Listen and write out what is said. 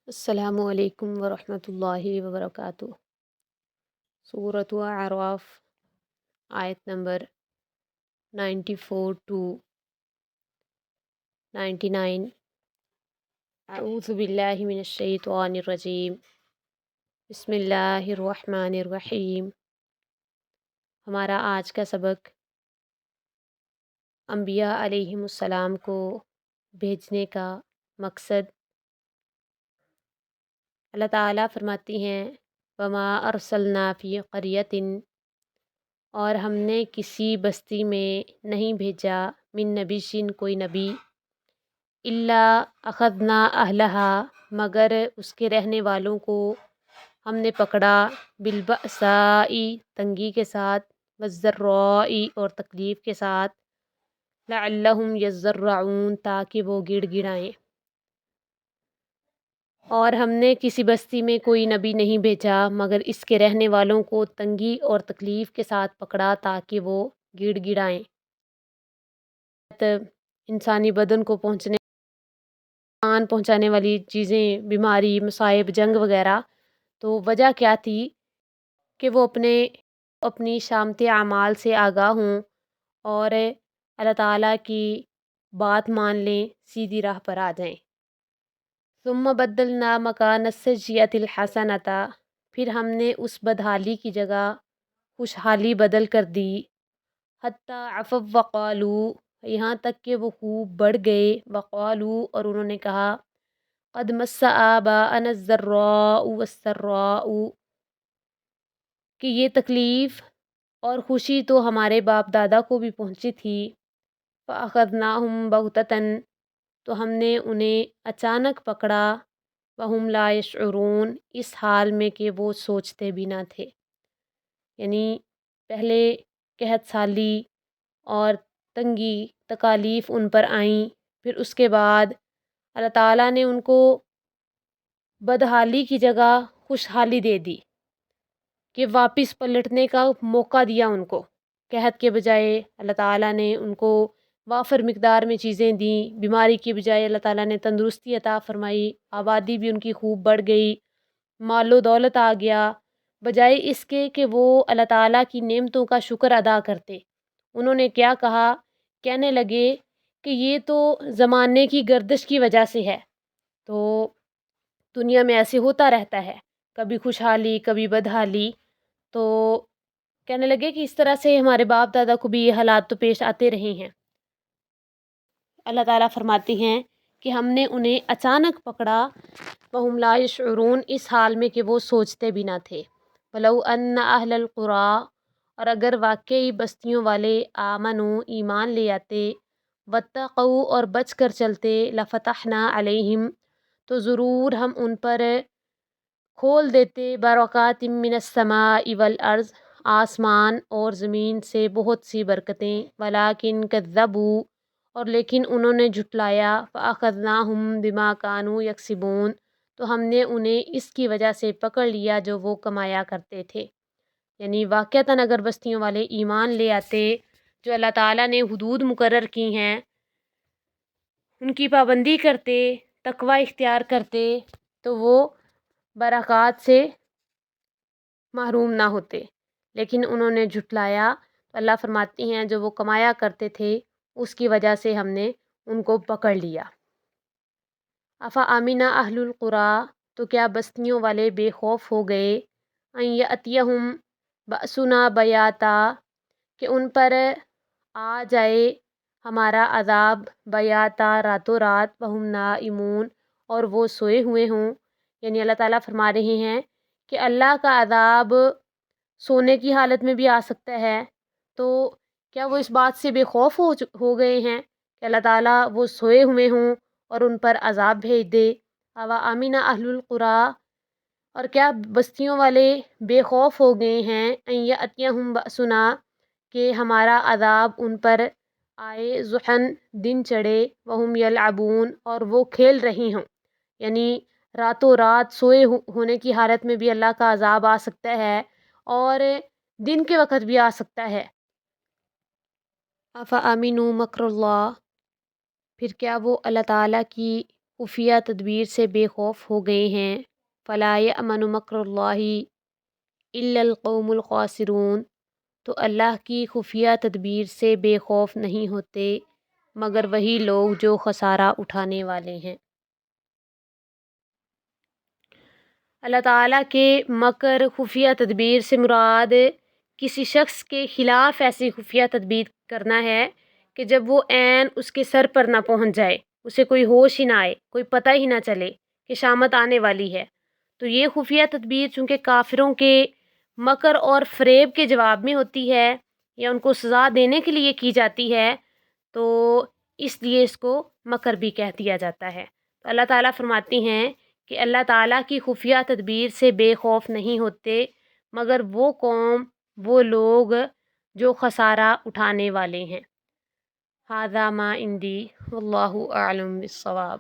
السلام علیکم ورحمۃ اللہ وبرکاتہ۔ سورۃ اعراف، آیت نمبر 94 ٹو 99۔ اعوذ باللہ من الشیطان الرجیم، بسم اللہ الرحمن الرحیم۔ ہمارا آج کا سبق انبیاء علیہم السلام کو بھیجنے کا مقصد۔ اللہ تعالیٰ فرماتی ہیں وما ارسلنا فی قریۃ، اور ہم نے کسی بستی میں نہیں بھیجا من نبیشن کوئی نبی، الا اخذنا اہلہا مگر اس کے رہنے والوں کو ہم نے پکڑا، بالبأساء تنگی کے ساتھ، والضراء اور تکلیف کے ساتھ، لعلہم یضرعون تاکہ وہ گڑ گڑائیں۔ اور ہم نے کسی بستی میں کوئی نبی نہیں بھیجا مگر اس کے رہنے والوں کو تنگی اور تکلیف کے ساتھ پکڑا تاکہ وہ گڑ گڑائیں۔ انسانی بدن کو نقصان پہنچانے والی چیزیں، بیماری، مصائب، جنگ وغیرہ، تو وجہ کیا تھی کہ وہ اپنی شامت اعمال سے آگاہ ہوں اور اللہ تعالیٰ کی بات مان لیں، سیدھی راہ پر آ جائیں۔ ثم بدلنا مکان السیئۃ الحسنۃ، پھر ہم نے اس بدحالی کی جگہ خوشحالی بدل کر دی، حتی عفوا وقالوا، یہاں تک کہ وہ خوب بڑھ گئے، وقالوا اور انہوں نے کہا، قد مس آباءنا الضراء والسراء، کہ یہ تکلیف اور خوشی تو ہمارے باپ دادا کو بھی پہنچی تھی، فأخذناہم بغتۃ، تو ہم نے انہیں اچانک پکڑا، وہم لا یشعرون، اس حال میں کہ وہ سوچتے بھی نہ تھے۔ یعنی پہلے قحط سالی اور تنگی تکالیف ان پر آئیں، پھر اس کے بعد اللہ تعالیٰ نے ان کو بدحالی کی جگہ خوشحالی دے دی کہ واپس پلٹنے کا موقع دیا ان کو۔ قحط کے بجائے اللہ تعالیٰ نے ان کو وافر مقدار میں چیزیں دیں، بیماری کی بجائے اللہ تعالیٰ نے تندرستی عطا فرمائی، آبادی بھی ان کی خوب بڑھ گئی، مال و دولت آ گیا، بجائے اس کے کہ وہ اللہ تعالیٰ کی نعمتوں کا شکر ادا کرتے۔ انہوں نے کیا کہا، کہنے لگے کہ یہ تو زمانے کی گردش کی وجہ سے ہے، تو دنیا میں ایسے ہوتا رہتا ہے، کبھی خوشحالی کبھی بدحالی، تو کہنے لگے کہ اس طرح سے ہمارے باپ دادا کو بھی یہ حالات تو پیش آتے رہے ہیں۔ اللہ تعالیٰ فرماتی ہیں کہ ہم نے انہیں اچانک پکڑا، وہم لا یشعرون، اس حال میں کہ وہ سوچتے بھی نہ تھے۔ وَلَوْ أَنَّ أَهْلَ الْقُرَىٰ، اور اگر واقعی بستیوں والے آمنوا، ایمان لے آتے، واتقوا اور بچ کر چلتے، لَفَتَحْنَا عَلَيْهِمْ، تو ضرور ہم ان پر کھول دیتے، برکات من السماء والارض، آسمان اور زمین سے بہت سی برکتیں، ولیکن کذبوا، اور لیکن انہوں نے جھٹلایا، فاخذناہم بما کانوا یکسبون، تو ہم نے انہیں اس کی وجہ سے پکڑ لیا جو وہ کمایا کرتے تھے۔ یعنی واقعتاً اگر بستیوں والے ایمان لے آتے، جو اللہ تعالیٰ نے حدود مقرر کی ہیں ان کی پابندی کرتے، تقوی اختیار کرتے، تو وہ برکات سے محروم نہ ہوتے، لیکن انہوں نے جھٹلایا، تو اللہ فرماتی ہیں جو وہ کمایا کرتے تھے اس کی وجہ سے ہم نے ان کو پکڑ لیا۔ افا آمینہ اہل القریٰ، تو کیا بستیوں والے بے خوف ہو گئے، ان یأتیہم بأسنا بیاتا، کہ ان پر آ جائے ہمارا عذاب، بیاتا راتوں رات، وہم نائمون، اور وہ سوئے ہوئے ہوں۔ یعنی اللہ تعالیٰ فرما رہے ہیں کہ اللہ کا عذاب سونے کی حالت میں بھی آ سکتا ہے، تو کیا وہ اس بات سے بے خوف ہو گئے ہیں کہ اللہ تعالیٰ وہ سوئے ہوئے ہوں اور ان پر عذاب بھیج دے۔ اوا آمینہ اہل القریٰ، اور کیا بستیوں والے بے خوف ہو گئے ہیں، ان یأتیہم بأسنا، کہ ہمارا عذاب ان پر آئے، ضحن دن چڑھے، وہم یلعبون، اور وہ کھیل رہی ہوں۔ یعنی راتوں رات سوئے ہونے کی حالت میں بھی اللہ کا عذاب آ سکتا ہے اور دن کے وقت بھی آ سکتا ہے۔ افامنوا مکر اللہ، پھر کیا وہ اللہ تعالیٰ کی خفیہ تدبیر سے بے خوف ہو گئے ہیں۔ فلا یأمن مکر اللہ الا القوم الخاسرون، تو اللہ کی خفیہ تدبیر سے بے خوف نہیں ہوتے مگر وہی لوگ جو خسارہ اٹھانے والے ہیں۔ اللہ تعالیٰ کے مکر خفیہ تدبیر سے مراد کسی شخص کے خلاف ایسی خفیہ تدبیر کرنا ہے کہ جب وہ عین اس کے سر پر نہ پہنچ جائے، اسے کوئی ہوش ہی نہ آئے، کوئی پتہ ہی نہ چلے کہ شامت آنے والی ہے۔ تو یہ خفیہ تدبیر چونکہ کافروں کے مکر اور فریب کے جواب میں ہوتی ہے یا ان کو سزا دینے کے لیے کی جاتی ہے، تو اس لیے اس کو مکر بھی کہہ دیا جاتا ہے۔ تو اللہ تعالیٰ فرماتی ہیں کہ اللہ تعالیٰ کی خفیہ تدبیر سے بے خوف نہیں ہوتے مگر وہ قوم، وہ لوگ جو خسارہ اٹھانے والے ہیں۔ ھذا ما عندی واللہ اعلم بالصواب۔